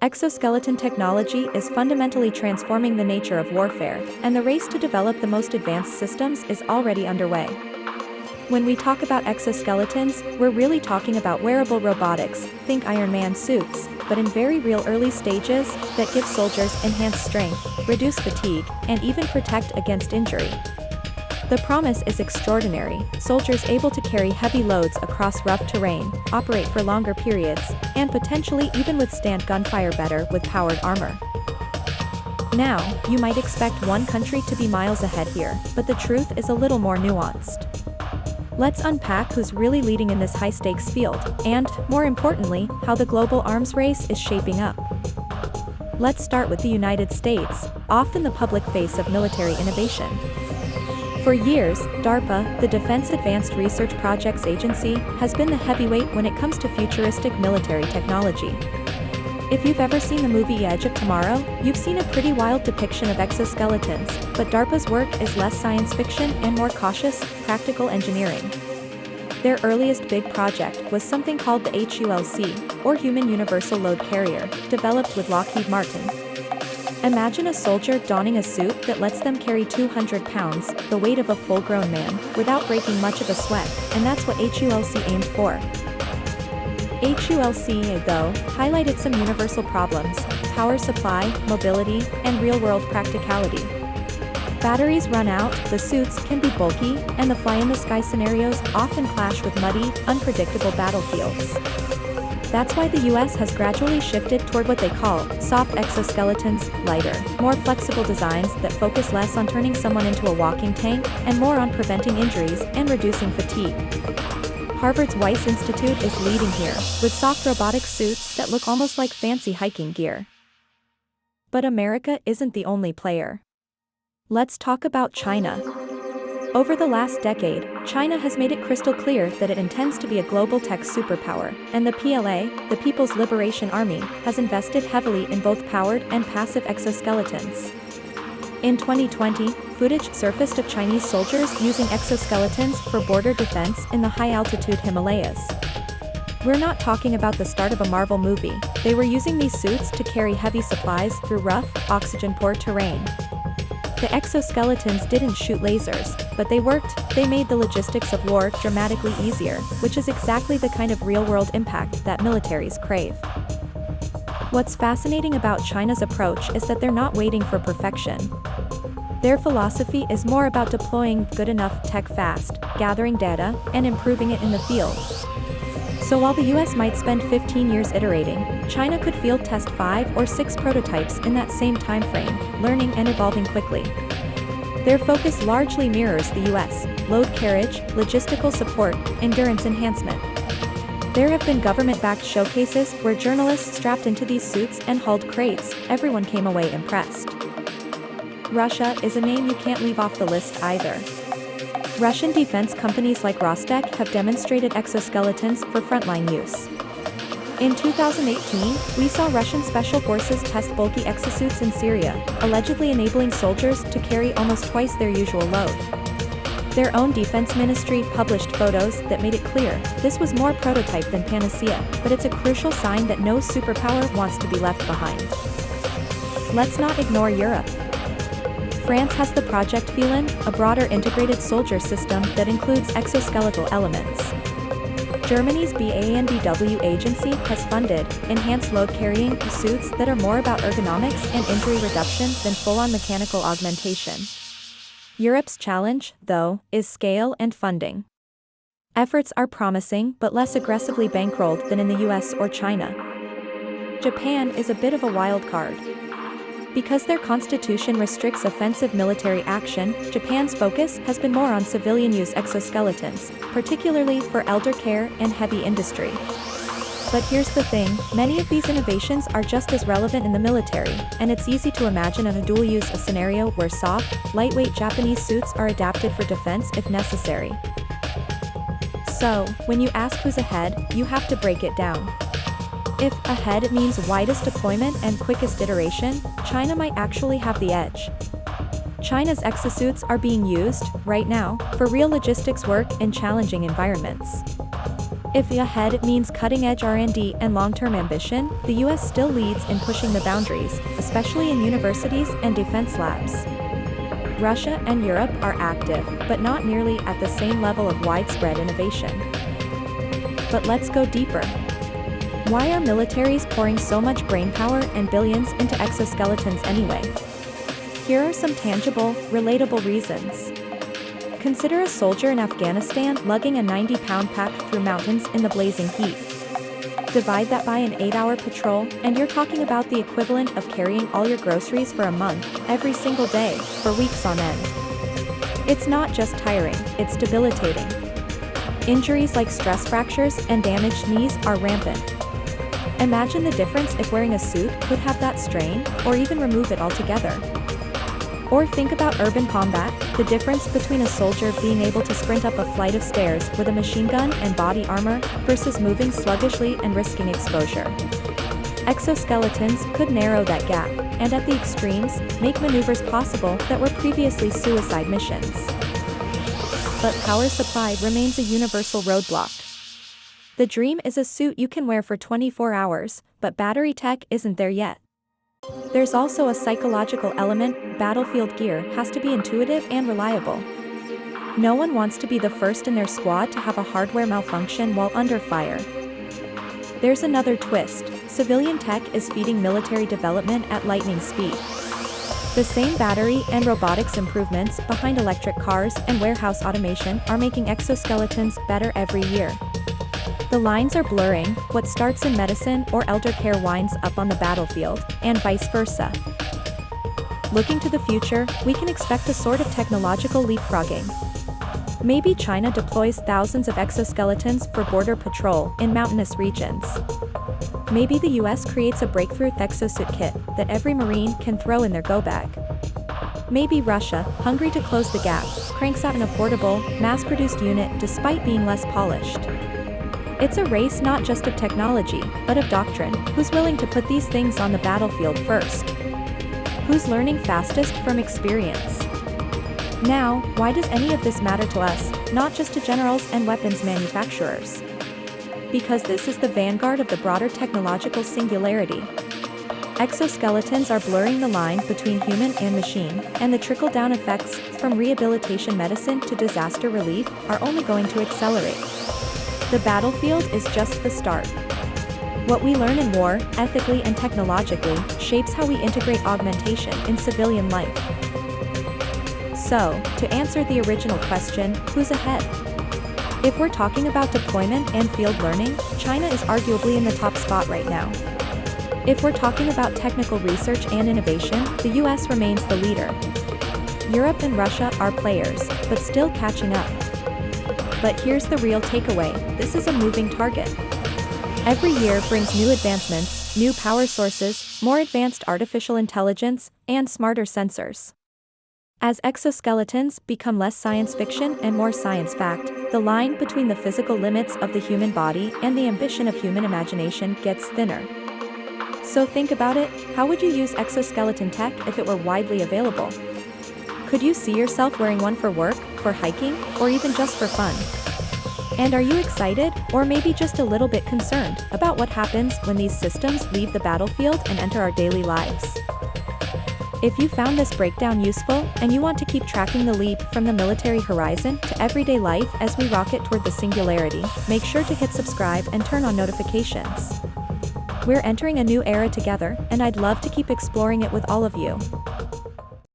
Exoskeleton technology is fundamentally transforming the nature of warfare, and the race to develop the most advanced systems is already underway. When we talk about exoskeletons, we're really talking about wearable robotics, think Iron Man suits, but in very real early stages that give soldiers enhanced strength, reduce fatigue, and even protect against injury. The promise is extraordinary: soldiers able to carry heavy loads across rough terrain, operate for longer periods, and potentially even withstand gunfire better with powered armor. Now, you might expect one country to be miles ahead here, but the truth is a little more nuanced. Let's unpack who's really leading in this high-stakes field, and, more importantly, how the global arms race is shaping up. Let's start with the United States, often the public face of military innovation. For years, DARPA, the Defense Advanced Research Projects Agency, has been the heavyweight when it comes to futuristic military technology. If you've ever seen the movie Edge of Tomorrow, you've seen a pretty wild depiction of exoskeletons, but DARPA's work is less science fiction and more cautious, practical engineering. Their earliest big project was something called the HULC, or Human Universal Load Carrier, developed with Lockheed Martin. Imagine a soldier donning a suit that lets them carry 200 pounds, the weight of a full-grown man, without breaking much of a sweat, and that's what HULC aimed for. HULC, though, highlighted some universal problems: power supply, mobility, and real-world practicality. Batteries run out, the suits can be bulky, and the fly-in-the-sky scenarios often clash with muddy, unpredictable battlefields. That's why the US has gradually shifted toward what they call soft exoskeletons, lighter, more flexible designs that focus less on turning someone into a walking tank, and more on preventing injuries and reducing fatigue. Harvard's Weiss Institute is leading here, with soft robotic suits that look almost like fancy hiking gear. But America isn't the only player. Let's talk about China. Over the last decade, China has made it crystal clear that it intends to be a global tech superpower, and the PLA, the People's Liberation Army, has invested heavily in both powered and passive exoskeletons. In 2020, footage surfaced of Chinese soldiers using exoskeletons for border defense in the high-altitude Himalayas. We're not talking about the start of a Marvel movie. They were using these suits to carry heavy supplies through rough, oxygen-poor terrain. The exoskeletons didn't shoot lasers, but they worked. They made the logistics of war dramatically easier, which is exactly the kind of real-world impact that militaries crave. What's fascinating about China's approach is that they're not waiting for perfection. Their philosophy is more about deploying good enough tech fast, gathering data, and improving it in the field. So while the US might spend 15 years iterating, China could field test 5 or 6 prototypes in that same timeframe, learning and evolving quickly. Their focus largely mirrors the US: load carriage, logistical support, endurance enhancement. There have been government-backed showcases where journalists strapped into these suits and hauled crates. Everyone came away impressed. Russia is a name you can't leave off the list either. Russian defense companies like Rostec have demonstrated exoskeletons for frontline use. In 2018, we saw Russian special forces test bulky exosuits in Syria, allegedly enabling soldiers to carry almost twice their usual load. Their own defense ministry published photos that made it clear this was more prototype than panacea, but it's a crucial sign that no superpower wants to be left behind. Let's not ignore Europe. France has the Project Felin, a broader integrated soldier system that includes exoskeletal elements. Germany's BANBW agency has funded enhanced load-carrying suits that are more about ergonomics and injury reduction than full-on mechanical augmentation. Europe's challenge, though, is scale and funding. Efforts are promising but less aggressively bankrolled than in the US or China. Japan is a bit of a wild card. Because their constitution restricts offensive military action, Japan's focus has been more on civilian-use exoskeletons, particularly for elder care and heavy industry. But here's the thing, many of these innovations are just as relevant in the military, and it's easy to imagine a dual-use scenario where soft, lightweight Japanese suits are adapted for defense if necessary. So, when you ask who's ahead, you have to break it down. If ahead means widest deployment and quickest iteration, China might actually have the edge. China's exosuits are being used, right now, for real logistics work in challenging environments. If ahead means cutting-edge R&D and long-term ambition, the US still leads in pushing the boundaries, especially in universities and defense labs. Russia and Europe are active, but not nearly at the same level of widespread innovation. But let's go deeper. Why are militaries pouring so much brainpower and billions into exoskeletons anyway? Here are some tangible, relatable reasons. Consider a soldier in Afghanistan lugging a 90-pound pack through mountains in the blazing heat. Divide that by an 8-hour patrol, and you're talking about the equivalent of carrying all your groceries for a month, every single day, for weeks on end. It's not just tiring, it's debilitating. Injuries like stress fractures and damaged knees are rampant. Imagine the difference if wearing a suit could have that strain, or even remove it altogether. Or think about urban combat, the difference between a soldier being able to sprint up a flight of stairs with a machine gun and body armor versus moving sluggishly and risking exposure. Exoskeletons could narrow that gap, and at the extremes, make maneuvers possible that were previously suicide missions. But power supply remains a universal roadblock. The dream is a suit you can wear for 24 hours, but battery tech isn't there yet. There's also a psychological element. Battlefield gear has to be intuitive and reliable. No one wants to be the first in their squad to have a hardware malfunction while under fire. There's another twist. Civilian tech is feeding military development at lightning speed. The same battery and robotics improvements behind electric cars and warehouse automation are making exoskeletons better every year. The lines are blurring. What starts in medicine or elder care winds up on the battlefield, and vice versa. Looking to the future, we can expect a sort of technological leapfrogging. Maybe China deploys thousands of exoskeletons for border patrol in mountainous regions. Maybe the US creates a breakthrough exosuit kit that every Marine can throw in their go bag. Maybe Russia, hungry to close the gap, cranks out an affordable, mass-produced unit despite being less polished. It's a race not just of technology, but of doctrine. Who's willing to put these things on the battlefield first? Who's learning fastest from experience? Now, why does any of this matter to us, not just to generals and weapons manufacturers? Because this is the vanguard of the broader technological singularity. Exoskeletons are blurring the line between human and machine, and the trickle-down effects from rehabilitation medicine to disaster relief are only going to accelerate. The battlefield is just the start. What we learn in war, ethically and technologically, shapes how we integrate augmentation in civilian life. So, to answer the original question, who's ahead? If we're talking about deployment and field learning, China is arguably in the top spot right now. If we're talking about technical research and innovation, the US remains the leader. Europe and Russia are players, but still catching up. But here's the real takeaway: this is a moving target. Every year brings new advancements, new power sources, more advanced artificial intelligence, and smarter sensors. As exoskeletons become less science fiction and more science fact, the line between the physical limits of the human body and the ambition of human imagination gets thinner. So think about it: how would you use exoskeleton tech if it were widely available? Could you see yourself wearing one for work, for hiking, or even just for fun? And are you excited, or maybe just a little bit concerned, about what happens when these systems leave the battlefield and enter our daily lives? If you found this breakdown useful, and you want to keep tracking the leap from the military horizon to everyday life as we rocket toward the singularity, make sure to hit subscribe and turn on notifications. We're entering a new era together, and I'd love to keep exploring it with all of you.